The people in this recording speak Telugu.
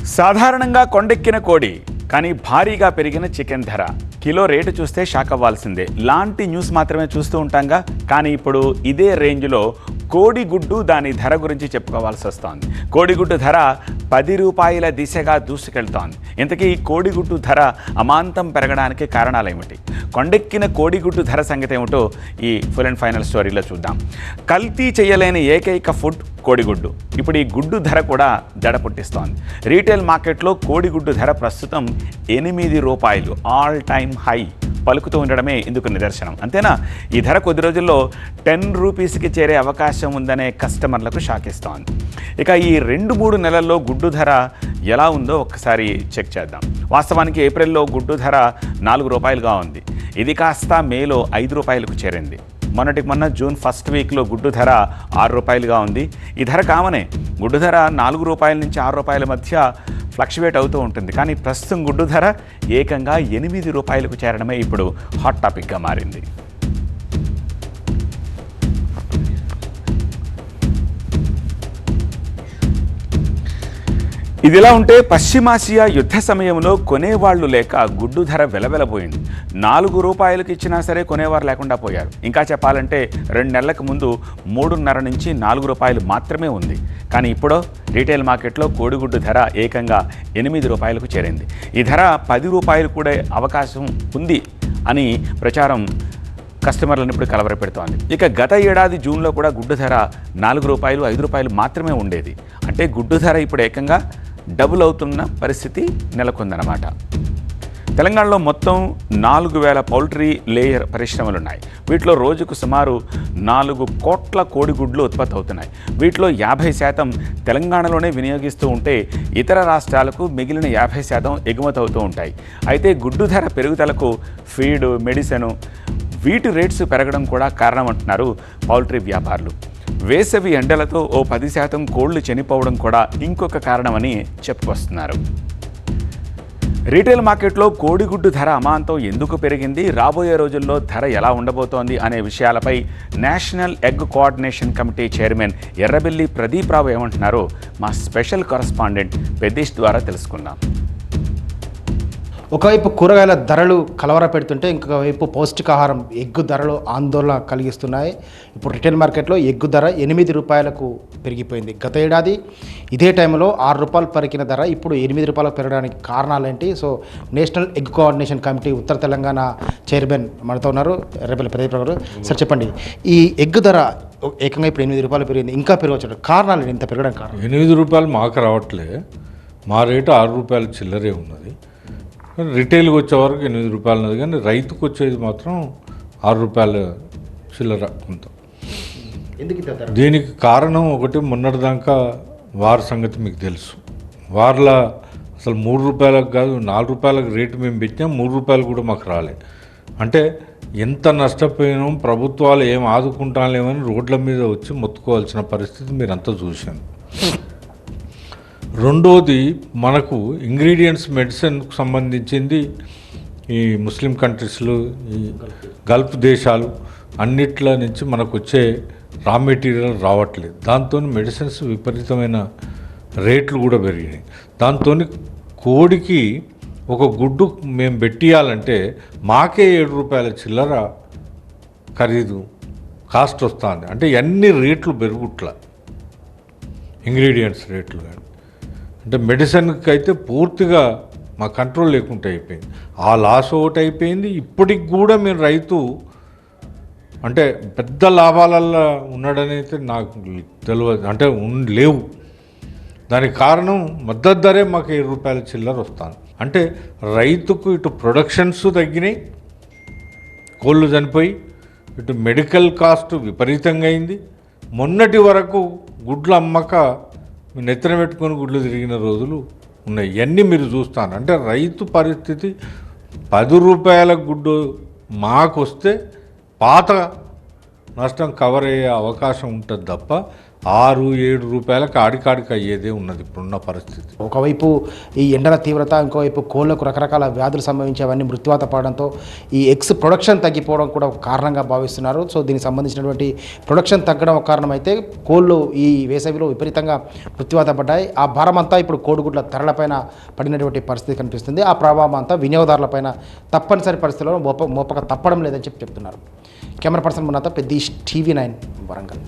సాధారణంగా కొండెక్కిన కోడి కానీ భారీగా పెరిగిన చికెన్ ధర కిలో రేటు చూస్తే షాక్ అవ్వాల్సిందే. లాంటి న్యూస్ మాత్రమే చూస్తూ ఉంటాంగా, కానీ ఇప్పుడు ఇదే రేంజ్లో కోడిగుడ్డు దాని ధర గురించి చెప్పుకోవాల్సి వస్తోంది. కోడిగుడ్డు ధర 10 రూపాయల దిశగా దూసుకెళ్తోంది. ఇంతకీ ఈ కోడిగుడ్డు ధర అమాంతం పెరగడానికి కారణాలేమిటి? కొండెక్కిన కోడిగుడ్డు ధర సంగతి ఏమిటో ఈ ఫుల్ అండ్ ఫైనల్ స్టోరీలో చూద్దాం. కల్తీ చేయలేని ఏకైక ఫుడ్ కోడిగుడ్డు. ఇప్పుడు ఈ గుడ్డు ధర కూడా దడ పుట్టిస్తోంది. రీటైల్ మార్కెట్లో కోడిగుడ్డు ధర ప్రస్తుతం 8 రూపాయలు ఆల్ టైమ్ హై పలుకుతూ ఉండడమే ఇందుకు నిదర్శనం. అంతేనా, ఈ ధర కొద్ది రోజుల్లో 10 రూపీస్కి చేరే అవకాశం ఉందనే కస్టమర్లకు షాక్ ఇస్తోంది. ఇక ఈ 2-3 నెలల్లో గుడ్డు ధర ఎలా ఉందో ఒక్కసారి చెక్ చేద్దాం. వాస్తవానికి ఏప్రిల్లో గుడ్డు ధర 4 రూపాయలుగా ఉంది. ఇది కాస్త మేలో 5 రూపాయలకు చేరింది. మొన్న జూన్ ఫస్ట్ వీక్లో గుడ్డు ధర 6 రూపాయలుగా ఉంది. ఈ ధర కామనే. గుడ్డు ధర 4 రూపాయల నుంచి 6 రూపాయల మధ్య ఫ్లక్చువేట్ అవుతూ ఉంటుంది. కానీ ప్రస్తుతం గుడ్డు ధర ఏకంగా 8 రూపాయలకు చేరడమే ఇప్పుడు హాట్ టాపిక్గా మారింది. ఇదిలా ఉంటే పశ్చిమాసియా యుద్ధ సమయంలో కొనేవాళ్లు లేక గుడ్డు ధర వెలవెలబోయింది. 4 రూపాయలకు ఇచ్చినా సరే కొనేవారు లేకుండా పోయారు. ఇంకా చెప్పాలంటే 2 నెలలకు ముందు 3.5 నుంచి 4 రూపాయలు మాత్రమే ఉంది. కానీ ఇప్పుడు రీటైల్ మార్కెట్లో కోడిగుడ్డు ధర ఏకంగా 8 రూపాయలకు చేరింది. ఈ ధర 10 రూపాయలు కూడా అవకాశం ఉంది అని ప్రచారం కస్టమర్లను ఇప్పుడు కలవరపెడుతోంది. ఇక గత ఏడాది జూన్లో కూడా గుడ్డు ధర 4 రూపాయలు 5 రూపాయలు మాత్రమే ఉండేది. అంటే గుడ్డు ధర ఇప్పుడు ఏకంగా డబుల్ అవుతున్న పరిస్థితి నెలకొందన్నమాట. తెలంగాణలో మొత్తం 4,000 పౌల్ట్రీ లేయర్ పరిశ్రమలున్నాయి. వీటిలో రోజుకు సుమారు 4 కోట్ల కోడిగుడ్లు ఉత్పత్తి అవుతున్నాయి. వీటిలో 50% తెలంగాణలోనే వినియోగిస్తూ ఉంటే ఇతర రాష్ట్రాలకు మిగిలిన 50% ఎగుమతి అవుతూ ఉంటాయి. అయితే గుడ్డు ధర పెరుగుదలకు ఫీడ్, మెడిసిన్ వీటి రేట్స్ పెరగడం కూడా కారణమంటున్నారు పౌల్ట్రీ వ్యాపారులు. వేసవి ఎండలతో ఓ 10% కోళ్లు చనిపోవడం కూడా ఇంకొక కారణమని చెప్పుకొస్తున్నారు. రీటైల్ మార్కెట్లో కోడిగుడ్డు ధర అమాంతం ఎందుకు పెరిగింది, రాబోయే రోజుల్లో ధర ఎలా ఉండబోతోంది అనే విషయాలపై national egg coordination committee chairman Errabelli Pradeep Rao ఏమంటున్నారో మా స్పెషల్ కరెస్పాండెంట్ పెద్దేష్ ద్వారా తెలుసుకుందాం. ఒకవైపు కూరగాయల ధరలు కలవర పెడుతుంటే ఇంకొక వైపు పౌష్టికాహారం ఎగ్గు ధరలు ఆందోళన కలిగిస్తున్నాయి. ఇప్పుడు రిటైల్ మార్కెట్లో ఎగ్గు ధర 8 రూపాయలకు పెరిగిపోయింది. గత ఏడాది ఇదే టైంలో 6 రూపాయలు పలికిన ధర ఇప్పుడు 8 రూపాయలకు పెరగడానికి కారణాలేంటి? So national egg coordination committee ఉత్తర తెలంగాణ చైర్మన్ మనతో ఉన్నారు, ఎర్రబెల్లి ప్రదీప్ గారు. సార్ చెప్పండి, ఈ ఎగ్గు ధర ఏకంగా ఇప్పుడు 8 రూపాయలు పెరిగింది, ఇంకా పెరగవచ్చు, కారణాలు ఇంత పెరగడం కారణం? 8 రూపాయలు మాకు రావట్లే, మా రేటు 6 రూపాయల చిల్లరే ఉన్నది. రిటైల్కి వచ్చేవరకు 8 రూపాయలు ఉన్నది, కానీ రైతుకు వచ్చేది మాత్రం 6 రూపాయల చిల్లర కొంత. దీనికి కారణం ఒకటి, మొన్నటిదాకా వారి సంగతి మీకు తెలుసు. వార్ల అసలు 3 రూపాయలకు కాదు 4 రూపాయలకు రేటు మేము పెట్టినాం, 3 రూపాయలు కూడా మాకు రాలే. అంటే ఎంత నష్టపోయినాం, ప్రభుత్వాలు ఏం ఆదుకుంటాలేమని రోడ్ల మీద వచ్చి మొత్తుకోవాల్సిన పరిస్థితి మీరంతా చూశాను. రెండోది, మనకు ఇంగ్రీడియంట్స్ మెడిసిన్కు సంబంధించింది ఈ ముస్లిం కంట్రీస్లు, ఈ గల్ఫ్ దేశాలు అన్నిట్ల నుంచి మనకు వచ్చే రా మెటీరియల్ రావట్లేదు. దాంతో మెడిసిన్స్ విపరీతమైన రేట్లు కూడా పెరిగినాయి. దాంతో కోడికి ఒక గుడ్డు మేము పెట్టియాలంటే మాకే 7 రూపాయల చిల్లర ఖరీదు కాస్ట్ వస్తుంది. అంటే అన్ని రేట్లు పెరుగుట్ల, ఇంగ్రీడియంట్స్ రేట్లు కానీ. అంటే మెడిసిన్కి అయితే పూర్తిగా మా కంట్రోల్ లేకుండా అయిపోయింది. ఆ లాస్ ఒకటి అయిపోయింది. ఇప్పటికి కూడా మీరు రైతు అంటే పెద్ద లాభాలల్లో ఉన్నాడని అయితే నాకు తెలియదు, అంటే లేవు. దానికి కారణం మద్దతు ధరే మాకు 7 రూపాయల చిల్లర వస్తుంది. అంటే రైతుకు ఇటు ప్రొడక్షన్స్ తగ్గినాయి, కోళ్ళు చనిపోయి, ఇటు మెడికల్ కాస్ట్ విపరీతంగా అయింది. మొన్నటి వరకు గుడ్ల అమ్మక నెత్తన పెట్టుకొని గుడ్లు తిరిగిన రోజులు ఉన్నాయి. ఇవన్నీ మీరు చూస్తాను. అంటే రైతు పరిస్థితి 10 రూపాయల గుడ్డు మాకు వస్తే పాత నష్టం కవర్ అయ్యే అవకాశం ఉంటుంది తప్ప 6-7 రూపాయలకు ఆడికాడికి అయ్యేదే ఉన్నది ఇప్పుడున్న పరిస్థితి. ఒకవైపు ఈ ఎండల తీవ్రత, ఇంకోవైపు కోళ్లకు రకరకాల వ్యాధులు సంభవించి అవన్నీ మృత్యువాత పడడంతో ఈ ఎగ్స్ ప్రొడక్షన్ తగ్గిపోవడం కూడా ఒక కారణంగా భావిస్తున్నారు. సో దీనికి సంబంధించినటువంటి ప్రొడక్షన్ తగ్గడం ఒక కారణం అయితే కోళ్ళు ఈ వేసవిలో విపరీతంగా మృత్యువాత పడ్డాయి. ఆ భారం అంతా ఇప్పుడు కోడిగుడ్ల ధరలపైన పడినటువంటి పరిస్థితి కనిపిస్తుంది. ఆ ప్రభావం అంతా వినియోగదారులపైన తప్పనిసరి పరిస్థితుల్లో మోపక తప్పడం లేదని చెప్తున్నారు. కెమెరా పర్సన్ మున్నాతో పెద్దీష్, TV9 వరంగల్.